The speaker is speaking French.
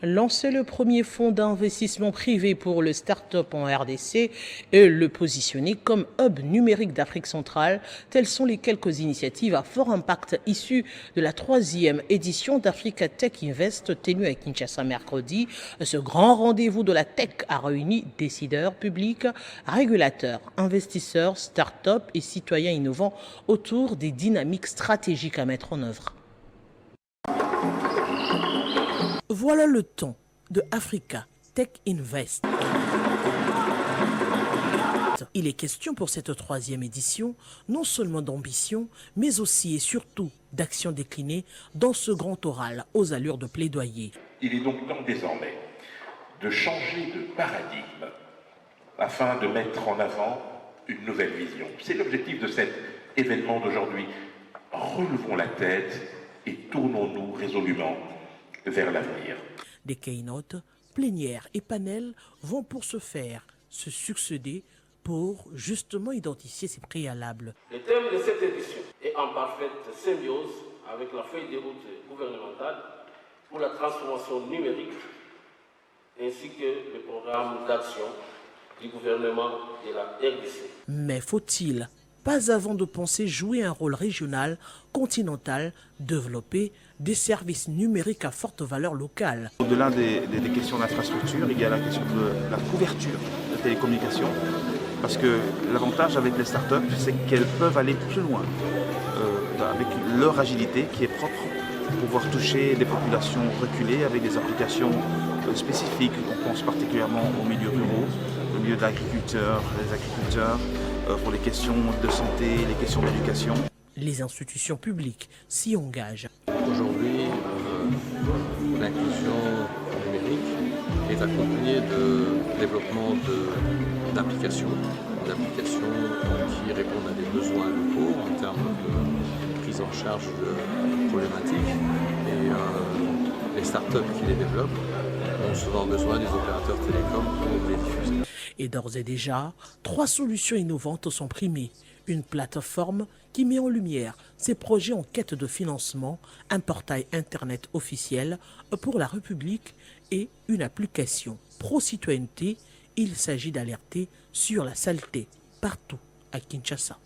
Lancer le premier fonds d'investissement privé pour le start-up en RDC et le positionner comme hub numérique d'Afrique centrale, telles sont les quelques initiatives à fort impact issues de la 3e édition d'Africa Tech Invest tenue à Kinshasa mercredi. Ce grand rendez-vous de la tech a réuni décideurs publics, régulateurs, investisseurs, start-up et citoyens innovants autour des dynamiques stratégiques à mettre en œuvre. Voilà le temps de Africa Tech Invest. Il est question pour cette 3e édition non seulement d'ambition, mais aussi et surtout d'action déclinée dans ce grand oral aux allures de plaidoyer. Il est donc temps désormais de changer de paradigme afin de mettre en avant une nouvelle vision. C'est l'objectif de cet événement d'aujourd'hui. Relevons la tête et tournons-nous résolument vers l'avenir. Des keynotes, plénières et panels vont pour ce faire se succéder pour justement identifier ces préalables. Le thème de cette édition est en parfaite symbiose avec la feuille de route gouvernementale pour la transformation numérique ainsi que le programme d'action du gouvernement de la RDC. Mais faut-il, pas avant de penser jouer un rôle régional, continental, développer des services numériques à forte valeur locale? Au-delà des questions d'infrastructure, il y a la question de la couverture de télécommunications. Parce que l'avantage avec les startups, c'est qu'elles peuvent aller plus loin avec leur agilité qui est propre pour pouvoir toucher des populations reculées avec des applications spécifiques. On pense particulièrement aux milieux ruraux, au milieu d'agriculteurs, les agriculteurs, pour les questions de santé, les questions d'éducation. Les institutions publiques s'y engagent. Aujourd'hui, l'inclusion numérique est accompagnée de développement d'applications qui répondent à des besoins locaux en termes de prise en charge de problématiques. Et les startups qui les développent ont souvent besoin des opérateurs télécoms pour les diffuser. Et d'ores et déjà, 3 solutions innovantes sont primées. Une plateforme qui met en lumière ces projets en quête de financement, un portail internet officiel pour la République et une application pro-citoyenneté. Il s'agit d'alerter sur la saleté partout à Kinshasa.